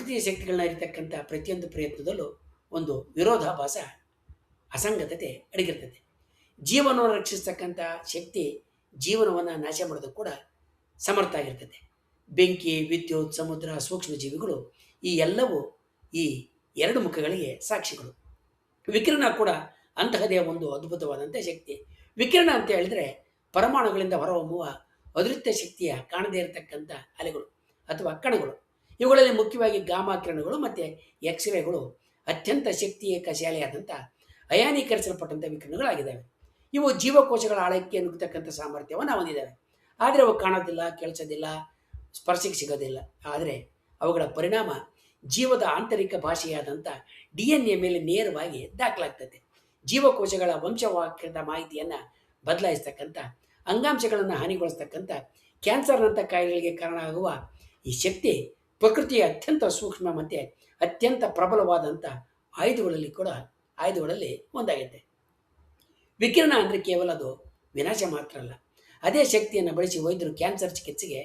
ಪ್ರಕೃತಿಯ ಶಕ್ತಿಗಳನ್ನ ಇರತಕ್ಕಂಥ ಪ್ರತಿಯೊಂದು ಪ್ರಯತ್ನದಲ್ಲೂ ಒಂದು ವಿರೋಧಾಭಾಸ, ಅಸಂಗತತೆ ಅಡಗಿರ್ತದೆ. ಜೀವನವನ್ನು ರಕ್ಷಿಸ್ತಕ್ಕಂಥ ಶಕ್ತಿ ಜೀವನವನ್ನು ನಾಶ ಮಾಡೋದಕ್ಕೆ ಕೂಡ ಸಮರ್ಥ ಆಗಿರ್ತದೆ. ಬೆಂಕಿ, ವಿದ್ಯುತ್, ಸಮುದ್ರ, ಸೂಕ್ಷ್ಮ ಜೀವಿಗಳು ಈ ಎಲ್ಲವೂ ಈ ಎರಡು ಮುಖಗಳಿಗೆ ಸಾಕ್ಷಿಗಳು. ವಿಕಿರಣ ಕೂಡ ಅಂತಹದೇ ಒಂದು ಅದ್ಭುತವಾದಂಥ ಶಕ್ತಿ. ವಿಕಿರಣ ಅಂತ ಹೇಳಿದ್ರೆ ಪರಮಾಣುಗಳಿಂದ ಹೊರಹೊಮ್ಮುವ ಅದೃತ್ಯ ಶಕ್ತಿಯ ಕಾಣದೇ ಇರತಕ್ಕಂಥ ಅಲೆಗಳು ಅಥವಾ ಕಣಗಳು. ಇವುಗಳಲ್ಲಿ ಮುಖ್ಯವಾಗಿ ಗಾಮಾ ಕಿರಣಗಳು ಮತ್ತು ಎಕ್ಸ್ರೇಗಳು ಅತ್ಯಂತ ಶಕ್ತಿಯೇಕಶಾಲಿಯಾದಂಥ ಅಯಾನೀಕರಿಸಲ್ಪಟ್ಟಂಥ ವಿಕಿರಣಗಳಾಗಿದ್ದಾವೆ. ಇವು ಜೀವಕೋಶಗಳ ಆಳಕ್ಕೆ ನುಗ್ಗತಕ್ಕಂಥ ಸಾಮರ್ಥ್ಯವನ್ನು ಹೊಂದಿದ್ದಾವೆ. ಆದರೆ ಅವು ಕಾಣೋದಿಲ್ಲ, ಕೇಳಿಸೋದಿಲ್ಲ, ಸ್ಪರ್ಶಕ್ಕೆ ಸಿಗೋದಿಲ್ಲ. ಆದರೆ ಅವುಗಳ ಪರಿಣಾಮ ಜೀವದ ಆಂತರಿಕ ಭಾಷೆಯಾದಂಥ DNA ಮೇಲೆ ನೇರವಾಗಿ ದಾಖಲಾಗ್ತದೆ. ಜೀವಕೋಶಗಳ ವಂಶವಾಕ್ಯದ ಮಾಹಿತಿಯನ್ನು ಬದಲಾಯಿಸ್ತಕ್ಕಂಥ, ಅಂಗಾಂಶಗಳನ್ನು ಹಾನಿಗೊಳಿಸ್ತಕ್ಕಂಥ, ಕ್ಯಾನ್ಸರ್ನಂಥ ಕಾಯಿಲೆಗಳಿಗೆ ಕಾರಣ ಆಗುವ ಈ ಶಕ್ತಿ ಪ್ರಕೃತಿಯ ಅತ್ಯಂತ ಸೂಕ್ಷ್ಮ ಮತ್ತು ಅತ್ಯಂತ ಪ್ರಬಲವಾದಂಥ ಆಯುಧಗಳಲ್ಲಿ ಒಂದಾಗಿದೆ. ವಿಕಿರಣ ಅಂದರೆ ಕೇವಲ ಅದು ವಿನಾಶ ಮಾತ್ರ ಅಲ್ಲ. ಅದೇ ಶಕ್ತಿಯನ್ನು ಬಳಸಿ ವೈದ್ಯರು ಕ್ಯಾನ್ಸರ್ ಚಿಕಿತ್ಸೆಗೆ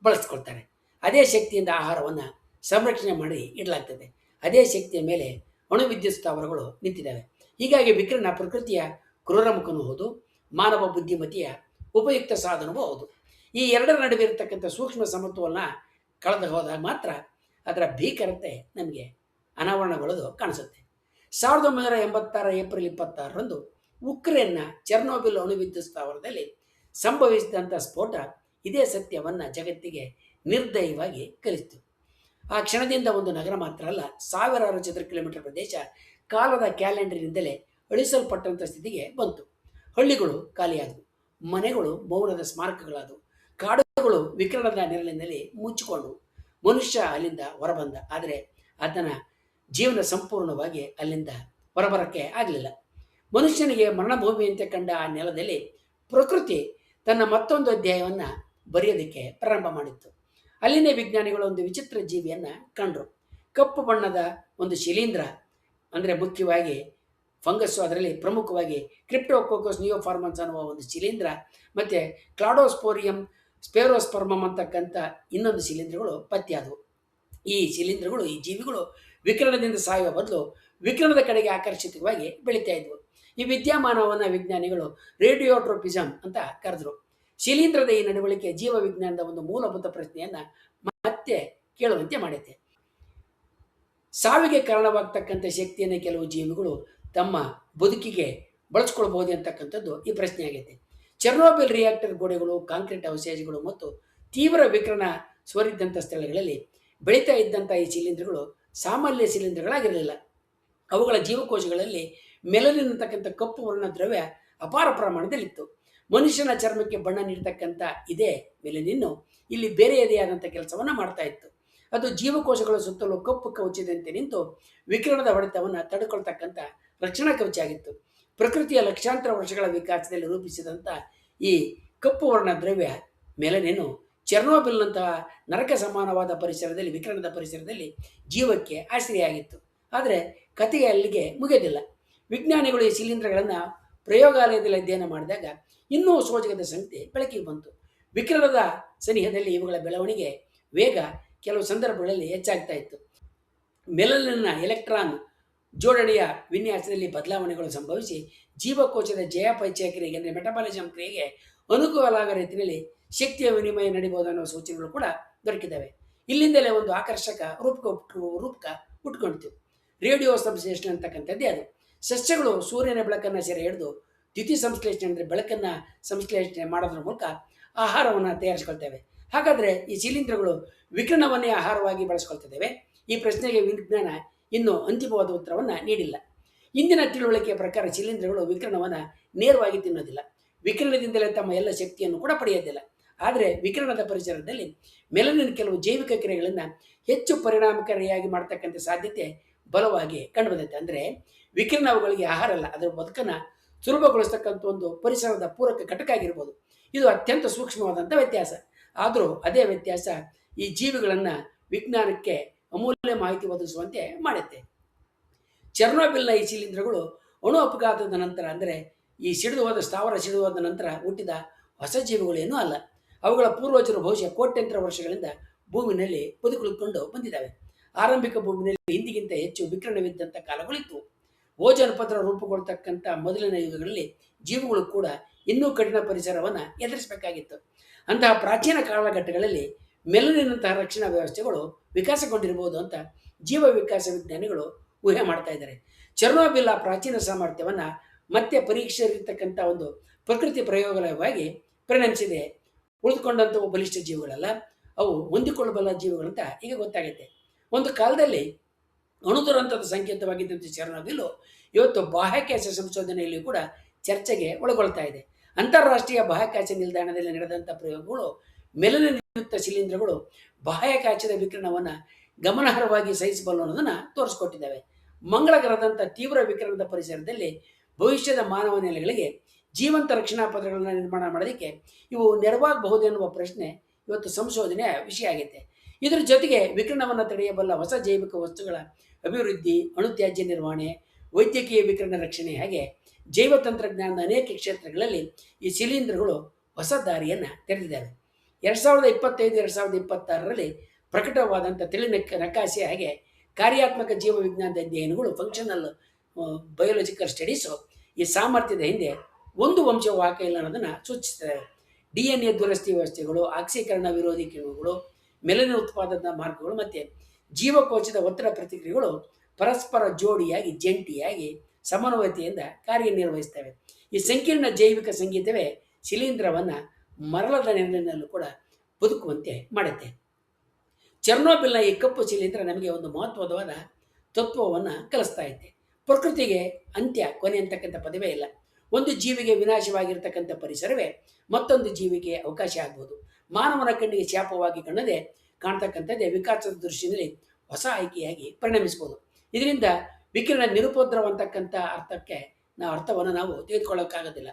ಬಳಸ್ಕೊಳ್ತಾರೆ. ಅದೇ ಶಕ್ತಿಯಿಂದ ಆಹಾರವನ್ನು ಸಂರಕ್ಷಣೆ ಮಾಡಿ ಇಡಲಾಗ್ತದೆ. ಅದೇ ಶಕ್ತಿಯ ಮೇಲೆ ಅಣುವಿದ್ಯುತ್ ಸ್ಥಾವರಗಳು ನಿಂತಿದ್ದಾವೆ. ಹೀಗಾಗಿ ವಿಕಿರಣ ಪ್ರಕೃತಿಯ ಕ್ರೂರ ಮುಖನೂ ಹೌದು, ಮಾನವ ಬುದ್ಧಿಮತಿಯ ಉಪಯುಕ್ತ ಸಾಧನವೂ ಹೌದು. ಈ ಎರಡರ ನಡುವೆ ಇರತಕ್ಕಂಥ ಸೂಕ್ಷ್ಮ ಸಮತ್ವವನ್ನು ಕಳೆದು ಹೋದಾಗ ಮಾತ್ರ ಅದರ ಭೀಕರತೆ ನಮಗೆ ಅನಾವರಣಗೊಳ್ಳೋದು ಕಾಣಿಸುತ್ತೆ. 1986 ಏಪ್ರಿಲ್ 26ರಂದು ಉಕ್ರೇನ್ನ ಚೆರ್ನೋಬಿಲ್ ಅಣುವಿದ್ಯುತ್ ಸ್ಥಾವರದಲ್ಲಿ ಸಂಭವಿಸಿದಂಥ ಸ್ಫೋಟ ಇದೇ ಸತ್ಯವನ್ನು ಜಗತ್ತಿಗೆ ನಿರ್ದಯವಾಗಿ ಕಲಿಸಿತು. ಆ ಕ್ಷಣದಿಂದ ಒಂದು ನಗರ ಮಾತ್ರ ಅಲ್ಲ, ಸಾವಿರಾರು ಚದರ ಕಿಲೋಮೀಟರ್ ಪ್ರದೇಶ ಕಾಲದ ಕ್ಯಾಲೆಂಡರ್ನಿಂದಲೇ ಅಳಿಸಲ್ಪಟ್ಟಂಥ ಸ್ಥಿತಿಗೆ ಬಂತು. ಹಳ್ಳಿಗಳು ಖಾಲಿಯಾದವು, ಮನೆಗಳು ಮೌನದ ಸ್ಮಾರಕಗಳಾದವು, ಕಾಡುಗಳು ವಿಕಿರಣದ ನೆರಳಿನಲ್ಲಿ ಮುಚ್ಚಿಕೊಂಡವು. ಮನುಷ್ಯ ಅಲ್ಲಿಂದ ಹೊರಬಂದ, ಆದರೆ ಅದನ್ನ ಜೀವನ ಸಂಪೂರ್ಣವಾಗಿ ಅಲ್ಲಿಂದ ಹೊರಬರಕ್ಕೆ ಆಗಲಿಲ್ಲ. ಮನುಷ್ಯನಿಗೆ ಮರಣಭೂಮಿಯಂತೆ ಕಂಡ ಆ ನೆಲದಲ್ಲಿ ಪ್ರಕೃತಿ ತನ್ನ ಮತ್ತೊಂದು ಅಧ್ಯಾಯವನ್ನು ಬರೆಯೋದಕ್ಕೆ ಪ್ರಾರಂಭ ಮಾಡಿತ್ತು. ಅಲ್ಲಿನೇ ವಿಜ್ಞಾನಿಗಳು ಒಂದು ವಿಚಿತ್ರ ಜೀವಿಯನ್ನು ಕಂಡರು. ಕಪ್ಪು ಬಣ್ಣದ ಒಂದು ಶಿಲೀಂಧ್ರ, ಅಂದರೆ ಮುಖ್ಯವಾಗಿ ಫಂಗಸ್ಸು, ಅದರಲ್ಲಿ ಪ್ರಮುಖವಾಗಿ ಕ್ರಿಪ್ಟೋಕೋಕಸ್ ನಿಯೋಫಾರ್ಮನ್ಸ್ ಅನ್ನುವ ಒಂದು ಶಿಲೀಂಧ್ರ ಮತ್ತು ಕ್ಲಾಡೋಸ್ಪೋರಿಯಂ ಸ್ಪೇರೋಸ್ಪರ್ಮಮ್ ಅಂತಕ್ಕಂಥ ಇನ್ನೊಂದು ಶಿಲೀಂಧ್ರಗಳು ಪತ್ತೆಯಾದವು. ಈ ಶಿಲೀಂಧ್ರಗಳು, ಈ ಜೀವಿಗಳು ವಿಕಿರಣದಿಂದ ಸಾಯುವ ಬದಲು ವಿಕಿರಣದ ಕಡೆಗೆ ಆಕರ್ಷಿತವಾಗಿ ಬೆಳೀತಾ ಇದ್ವು. ಈ ವಿದ್ಯಮಾನವನ್ನು ವಿಜ್ಞಾನಿಗಳು ರೇಡಿಯೋಟ್ರೋಪಿಸಮ್ ಅಂತ ಕರೆದರು. ಶಿಲೀಂಧ್ರದ ಈ ನಡವಳಿಕೆ ಜೀವ ವಿಜ್ಞಾನದ ಒಂದು ಮೂಲಭೂತ ಪ್ರಶ್ನೆಯನ್ನು ಮತ್ತೆ ಕೇಳುವಂತೆ ಮಾಡುತ್ತೆ. ಸಾವಿಗೆ ಕಾರಣವಾಗ್ತಕ್ಕಂಥ ಶಕ್ತಿಯನ್ನು ಕೆಲವು ಜೀವಿಗಳು ತಮ್ಮ ಬದುಕಿಗೆ ಬಳಸ್ಕೊಳ್ಬಹುದು ಅಂತಕ್ಕಂಥದ್ದು ಈ ಪ್ರಶ್ನೆ ಆಗೈತೆ. ಚೆರ್ನೋಬಿಲ್ ರಿಯಾಕ್ಟರ್ ಗೋಡೆಗಳು, ಕಾಂಕ್ರೀಟ್ ಅವಶೇಷಗಳು ಮತ್ತು ತೀವ್ರ ವಿಕಿರಣ ಸೋರಿದ್ದಂಥ ಸ್ಥಳಗಳಲ್ಲಿ ಬೆಳೀತಾ ಇದ್ದಂಥ ಈ ಶಿಲೀಂಧ್ರಗಳು ಸಾಮಾನ್ಯ ಶಿಲೀಂಧ್ರಗಳಾಗಿರಲಿಲ್ಲ. ಅವುಗಳ ಜೀವಕೋಶಗಳಲ್ಲಿ ಮೆಲನಿನ್ ಅಂತಕ್ಕಂಥ ಕಪ್ಪು ವರ್ಣ ದ್ರವ್ಯ ಅಪಾರ ಪ್ರಮಾಣದಲ್ಲಿತ್ತು. ಮನುಷ್ಯನ ಚರ್ಮಕ್ಕೆ ಬಣ್ಣ ನೀಡತಕ್ಕಂಥ ಇದೇ ಮೆಲನಿನ್ನು ಇಲ್ಲಿ ಬೇರೆಯದೇ ಆದಂಥ ಕೆಲಸವನ್ನು ಮಾಡ್ತಾ ಇತ್ತು. ಅದು ಜೀವಕೋಶಗಳ ಸುತ್ತಲೂ ಕಪ್ಪು ಕವಚದಂತೆ ನಿಂತು ವಿಕಿರಣದ ಹೊಡೆತವನ್ನು ತಡೆಕೊಳ್ತಕ್ಕಂಥ ರಕ್ಷಣಾ ಕವಚ ಆಗಿತ್ತು. ಪ್ರಕೃತಿಯ ಲಕ್ಷಾಂತರ ವರ್ಷಗಳ ವಿಕಾಸದಲ್ಲಿ ರೂಪಿಸಿದಂಥ ಈ ಕಪ್ಪು ವರ್ಣ ದ್ರವ್ಯ ಮೆಲನಿನ್ನು ಚೆರ್ನೋಬಿಲ್ನಂತಹ ನರಕ ಸಮಾನವಾದ ಪರಿಸರದಲ್ಲಿ, ವಿಕಿರಣದ ಪರಿಸರದಲ್ಲಿ ಜೀವಕ್ಕೆ ಆಶ್ರಯಾಗಿತ್ತು. ಆದರೆ ಕಥೆಗೆ ಅಲ್ಲಿಗೆ ಮುಗಿಯೋದಿಲ್ಲ. ವಿಜ್ಞಾನಿಗಳು ಈ ಶಿಲೀಂಧ್ರಗಳನ್ನು ಪ್ರಯೋಗಾಲಯದಲ್ಲಿ ಅಧ್ಯಯನ ಮಾಡಿದಾಗ ಇನ್ನೂ ಸೋಜಗದ ಸಂಗತಿ ಬೆಳಕಿಗೆ ಬಂತು. ವಿಕಿರಣದ ಸನಿಹದಲ್ಲಿ ಇವುಗಳ ಬೆಳವಣಿಗೆ ವೇಗ ಕೆಲವು ಸಂದರ್ಭಗಳಲ್ಲಿ ಹೆಚ್ಚಾಗ್ತಾ ಇತ್ತು. ಮೆಲನಿನ್ನ ಎಲೆಕ್ಟ್ರಾನ್ ಜೋಡಣೆಯ ವಿನ್ಯಾಸದಲ್ಲಿ ಬದಲಾವಣೆಗಳು ಸಂಭವಿಸಿ ಜೀವಕೋಶದ ಜಯಾಪಚಯ ಕ್ರಿಯೆಗೆ, ಅಂದರೆ ಮೆಟಬಾಲಿಸಮ್ ಕ್ರಿಯೆಗೆ ಅನುಕೂಲವಾಗೋ ರೀತಿಯಲ್ಲಿ ಶಕ್ತಿಯ ವಿನಿಮಯ ನಡೀಬಹುದು ಅನ್ನೋ ಸೂಚನೆಗಳು ಕೂಡ ದೊರಕಿದ್ದಾವೆ. ಇಲ್ಲಿಂದಲೇ ಒಂದು ಆಕರ್ಷಕ ರೂಪಕ ಹುಟ್ಕೊಂಡಿತು. ರೇಡಿಯೋ ಸಂಶ್ಲೇಷಣೆ ಅಂತಕ್ಕಂಥದ್ದೇ ಅದು. ಸಸ್ಯಗಳು ಸೂರ್ಯನ ಬೆಳಕನ್ನು ಸೆರೆ ಹಿಡಿದು ದ್ಯುತಿ ಸಂಶ್ಲೇಷಣೆ, ಅಂದರೆ ಬೆಳಕನ್ನು ಸಂಶ್ಲೇಷಣೆ ಮಾಡೋದ್ರ ಮೂಲಕ ಆಹಾರವನ್ನು ತಯಾರಿಸ್ಕೊಳ್ತೇವೆ. ಹಾಗಾದರೆ ಈ ಶಿಲೀಂಧ್ರಗಳು ವಿಕಿರಣವನ್ನೇ ಆಹಾರವಾಗಿ ಬಳಸ್ಕೊಳ್ತಿದ್ದೇವೆ? ಈ ಪ್ರಶ್ನೆಗೆ ವಿಜ್ಞಾನ ಇನ್ನೂ ಅಂತಿಮವಾದ ಉತ್ತರವನ್ನು ನೀಡಿಲ್ಲ. ಇಂದಿನ ತಿಳುವಳಿಕೆಯ ಪ್ರಕಾರ ಶಿಲೀಂಧ್ರಗಳು ವಿಕಿರಣವನ್ನು ನೇರವಾಗಿ ತಿನ್ನೋದಿಲ್ಲ, ವಿಕಿರಣದಿಂದಲೇ ತಮ್ಮ ಎಲ್ಲ ಶಕ್ತಿಯನ್ನು ಕೂಡ ಪಡೆಯೋದಿಲ್ಲ. ಆದರೆ ವಿಕಿರಣದ ಪರಿಸರದಲ್ಲಿ ಮೆಲನಿನ್ ಕೆಲವು ಜೈವಿಕ ಕ್ರಿಯೆಗಳನ್ನು ಹೆಚ್ಚು ಪರಿಣಾಮಕಾರಿಯಾಗಿ ಮಾಡ್ತಕ್ಕಂಥ ಸಾಧ್ಯತೆ ಬಲವಾಗಿ ಕಂಡುಬಂದೈತೆ. ಅಂದರೆ ವಿಕಿರಣ ಅವುಗಳಿಗೆ ಆಹಾರ ಅಲ್ಲ, ಅದರ ಬದುಕನ್ನು ಸುಲಭಗೊಳಿಸ್ತಕ್ಕಂಥ ಒಂದು ಪರಿಸರದ ಪೂರಕ ಘಟಕ ಆಗಿರ್ಬೋದು. ಇದು ಅತ್ಯಂತ ಸೂಕ್ಷ್ಮವಾದಂಥ ವ್ಯತ್ಯಾಸ. ಆದರೂ ಅದೇ ವ್ಯತ್ಯಾಸ ಈ ಜೀವಿಗಳನ್ನು ವಿಜ್ಞಾನಕ್ಕೆ ಅಮೂಲ್ಯ ಮಾಹಿತಿ ಒದಗಿಸುವಂತೆ ಮಾಡುತ್ತೆ. ಚೆರ್ನೋಬಿಲ್ನ ಈ ಶಿಲೀಂಧ್ರಗಳು ಅಣು ಅಪಘಾತದ ನಂತರ, ಅಂದರೆ ಈ ಸ್ಥಾವರ ಸಿಡಿದು ಹೋದ ನಂತರ ಹುಟ್ಟಿದ ಹೊಸ ಜೀವಿಗಳೇನೂ ಅಲ್ಲ. ಅವುಗಳ ಪೂರ್ವಜರು ಬಹುಶಃ ಕೋಟ್ಯಂತರ ವರ್ಷಗಳಿಂದ ಭೂಮಿನಲ್ಲಿ ಬದುಕುಳಿದುಕೊಂಡು ಬಂದಿದ್ದಾವೆ. ಆರಂಭಿಕ ಭೂಮಿಯಲ್ಲಿ ಹಿಂದಿಗಿಂತ ಹೆಚ್ಚು ವಿಕಿರಣವಿದ್ದಂಥ ಕಾಲಗಳಿತ್ತು. ಓಜೋನ್ ಪದರ ರೂಪುಗೊಳ್ತಕ್ಕಂಥ ಮೊದಲಿನ ಯುಗಗಳಲ್ಲಿ ಜೀವಿಗಳು ಕೂಡ ಇನ್ನೂ ಕಠಿಣ ಪರಿಸರವನ್ನು ಎದುರಿಸಬೇಕಾಗಿತ್ತು. ಅಂತಹ ಪ್ರಾಚೀನ ಕಾಲಘಟ್ಟಗಳಲ್ಲಿ ಮೆಲನಿನಂತಹ ರಕ್ಷಣಾ ವ್ಯವಸ್ಥೆಗಳು ವಿಕಾಸಗೊಂಡಿರಬಹುದು ಅಂತ ಜೀವ ವಿಕಾಸ ವಿಜ್ಞಾನಿಗಳು ಊಹೆ ಮಾಡ್ತಾ ಇದ್ದಾರೆ. ಚೆರ್ನೋಬಿಲ್ ಆ ಪ್ರಾಚೀನ ಸಾಮರ್ಥ್ಯವನ್ನು ಮತ್ತೆ ಪರೀಕ್ಷಿಸಿರ್ತಕ್ಕಂಥ ಒಂದು ಪ್ರಕೃತಿ ಪ್ರಯೋಗವಾಗಿ ಪರಿಣಮಿಸಿದೆ. ಉಳಿದುಕೊಂಡಂಥವು ಬಲಿಷ್ಠ ಜೀವಿಗಳಲ್ಲ, ಅವು ಹೊಂದಿಕೊಳ್ಳಬಲ್ಲ ಜೀವಿಗಳಂತ ಈಗ ಗೊತ್ತಾಗುತ್ತೆ. ಒಂದು ಕಾಲದಲ್ಲಿ ಅಣುದುರಂತದ ಸಂಕೇತವಾಗಿದ್ದಂಥ ಚೆರ್ನೋಬಿಲ್ ಇವತ್ತು ಬಾಹ್ಯಾಕಾಶ ಸಂಶೋಧನೆಯಲ್ಲಿ ಕೂಡ ಚರ್ಚೆಗೆ ಒಳಗೊಳ್ತಾ ಇದೆ. ಅಂತಾರಾಷ್ಟ್ರೀಯ ಬಾಹ್ಯಾಕಾಶ ನಿಲ್ದಾಣದಲ್ಲಿ ನಡೆದಂಥ ಪ್ರಯೋಗಗಳು ಮೆಲನಿಯುಕ್ತ ಶಿಲೀಂಧ್ರಗಳು ಬಾಹ್ಯಾಕಾಶದ ವಿಕಿರಣವನ್ನು ಗಮನಾರ್ಹವಾಗಿ ಸಹಿಸಬಲ್ಲ ಅನ್ನೋದನ್ನು ತೋರಿಸ್ಕೊಟ್ಟಿದ್ದಾವೆ. ಮಂಗಳ ಗ್ರಹದಂಥ ತೀವ್ರ ವಿಕಿರಣದ ಪರಿಸರದಲ್ಲಿ ಭವಿಷ್ಯದ ಮಾನವ ನೆಲೆಗಳಿಗೆ ಜೀವಂತ ರಕ್ಷಣಾ ಪದರಗಳನ್ನು ನಿರ್ಮಾಣ ಮಾಡೋದಕ್ಕೆ ಇವು ನೆರವಾಗಬಹುದು ಎನ್ನುವ ಪ್ರಶ್ನೆ ಇವತ್ತು ಸಂಶೋಧನೆಯ ವಿಷಯ ಆಗಿದೆ. ಇದರ ಜೊತೆಗೆ ವಿಕಿರಣವನ್ನು ತಡೆಯಬಲ್ಲ ಹೊಸ ಜೈವಿಕ ವಸ್ತುಗಳ ಅಭಿವೃದ್ಧಿ, ಅಣುತ್ಯಾಜ್ಯ ನಿರ್ವಹಣೆ, ವೈದ್ಯಕೀಯ ವಿಕಿರಣ ರಕ್ಷಣೆ ಹಾಗೆ ಜೈವ ತಂತ್ರಜ್ಞಾನದ ಅನೇಕ ಕ್ಷೇತ್ರಗಳಲ್ಲಿ ಈ ಶಿಲೀಂಧ್ರಗಳು ಹೊಸ ದಾರಿಯನ್ನು ತೆರೆದಿದ್ದಾವೆ. 2025-2026ರಲ್ಲಿ ಪ್ರಕಟವಾದಂಥ ತಿಳಿ ನಕಾಶೆ ಹಾಗೆ ಕಾರ್ಯಾತ್ಮಕ ಜೀವ ವಿಜ್ಞಾನದ ಅಧ್ಯಯನಗಳು ಫಂಕ್ಷನಲ್ ಬಯೋಲಜಿಕಲ್ ಸ್ಟಡೀಸು ಈ ಸಾಮರ್ಥ್ಯದ ಹಿಂದೆ ಒಂದು ವಂಶವಾಹಕ ಇಲ್ಲ ಅನ್ನೋದನ್ನು ಸೂಚಿಸ್ತವೆ. DNA ದುರಸ್ತಿ ವ್ಯವಸ್ಥೆಗಳು, ಆಕ್ಸೀಕರಣ ವಿರೋಧಿ ಕಿಣ್ವಗಳು, ಮೆಲನಿನ್ ಉತ್ಪಾದನಾ ಮಾರ್ಗಗಳು ಮತ್ತು ಜೀವಕೋಶದ ಒತ್ತಡ ಪ್ರತಿಕ್ರಿಯೆಗಳು ಪರಸ್ಪರ ಜೋಡಿಯಾಗಿ ಜಂಟಿಯಾಗಿ ಸಮನ್ವಯತೆಯಿಂದ ಕಾರ್ಯನಿರ್ವಹಿಸ್ತವೆ. ಈ ಸಂಕೀರ್ಣ ಜೈವಿಕ ಸಂಗೀತವೇ ಶಿಲೀಂಧ್ರವನ್ನು ಮರಳದ ನೆರಳಿನಲ್ಲೂ ಕೂಡ ಬದುಕುವಂತೆ ಮಾಡುತ್ತೆ. ಚೆರ್ನೋಬಿಲ್ನ ಈ ಕಪ್ಪು ಶಿಲೀಂಧ್ರ ನಮಗೆ ಒಂದು ಮಹತ್ವವಾದ ತತ್ವವನ್ನು ಕಲಿಸ್ತಾ ಇದೆ. ಪ್ರಕೃತಿಗೆ ಅಂತ್ಯ, ಕೊನೆ ಅಂತಕ್ಕಂಥ ಪದವೇ ಇಲ್ಲ. ಒಂದು ಜೀವಿಗೆ ವಿನಾಶವಾಗಿರ್ತಕ್ಕಂಥ ಪರಿಸರವೇ ಮತ್ತೊಂದು ಜೀವಿಗೆ ಅವಕಾಶ ಆಗ್ಬೋದು. ಮಾನವನ ಕಣ್ಣಿಗೆ ಶಾಪವಾಗಿ ಕಾಣ್ತಕ್ಕಂಥದ್ದೇ ವಿಕಾಸದ ದೃಷ್ಟಿಯಲ್ಲಿ ಹೊಸ ಆಯ್ಕೆಯಾಗಿ ಪರಿಣಮಿಸ್ಬೋದು. ಇದರಿಂದ ವಿಕಿರಣ ನಿರುಪದ್ರವ ಅಂತಕ್ಕಂಥ ಅರ್ಥವನ್ನು ನಾವು ತೆಗೆದುಕೊಳ್ಳೋಕ್ಕಾಗೋದಿಲ್ಲ.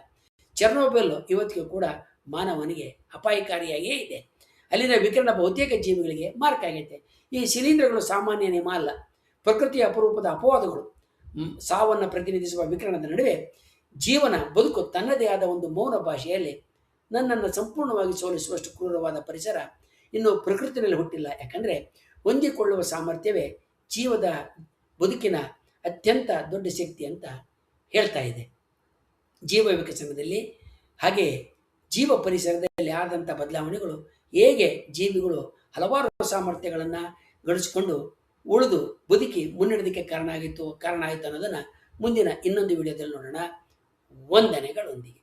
ಚೆರ್ನೋಬಿಲ್ ಇವತ್ತಿಗೂ ಕೂಡ ಮಾನವನಿಗೆ ಅಪಾಯಕಾರಿಯಾಗಿಯೇ ಇದೆ. ಅಲ್ಲಿನ ವಿಕಿರಣ ಬಹುತೇಕ ಜೀವಿಗಳಿಗೆ ಮಾರಕ ಆಗೈತೆ. ಈ ಶಿಲೀಂಧ್ರಗಳು ಸಾಮಾನ್ಯ ನಿಯಮ ಅಲ್ಲ, ಪ್ರಕೃತಿಯ ಅಪರೂಪದ ಅಪವಾದಗಳು. ಸಾವನ್ನು ಪ್ರತಿನಿಧಿಸುವ ವಿಕಿರಣದ ನಡುವೆ ಜೀವನ ಬದುಕು ತನ್ನದೇ ಆದ ಒಂದು ಮೌನ ಭಾಷೆಯಲ್ಲಿ ನನ್ನನ್ನು ಸಂಪೂರ್ಣವಾಗಿ ಸೋಲಿಸುವಷ್ಟು ಕ್ರೂರವಾದ ಪರಿಸರ ಇನ್ನು ಪ್ರಕೃತಿಯಲ್ಲಿ ಹುಟ್ಟಿಲ್ಲ. ಯಾಕಂದರೆ ಹೊಂದಿಕೊಳ್ಳುವ ಸಾಮರ್ಥ್ಯವೇ ಜೀವದ ಬದುಕಿನ ಅತ್ಯಂತ ದೊಡ್ಡ ಶಕ್ತಿ ಅಂತ ಹೇಳ್ತಾ ಇದೆ. ಜೀವ ವಿಕಸನದಲ್ಲಿ ಹಾಗೆ ಜೀವ ಪರಿಸರದಲ್ಲಿ ಆದಂಥ ಬದಲಾವಣೆಗಳು ಹೇಗೆ ಜೀವಿಗಳು ಹಲವಾರು ಸಾಮರ್ಥ್ಯಗಳನ್ನು ಗಳಿಸಿಕೊಂಡು ಉಳಿದು ಬದುಕಿ ಮುನ್ನಡೆದಕ್ಕೆ ಕಾರಣ ಆಯಿತು ಅನ್ನೋದನ್ನು ಮುಂದಿನ ಇನ್ನೊಂದು ವಿಡಿಯೋದಲ್ಲಿ ನೋಡೋಣ. ವಂದನೆಗಳೊಂದಿಗೆ.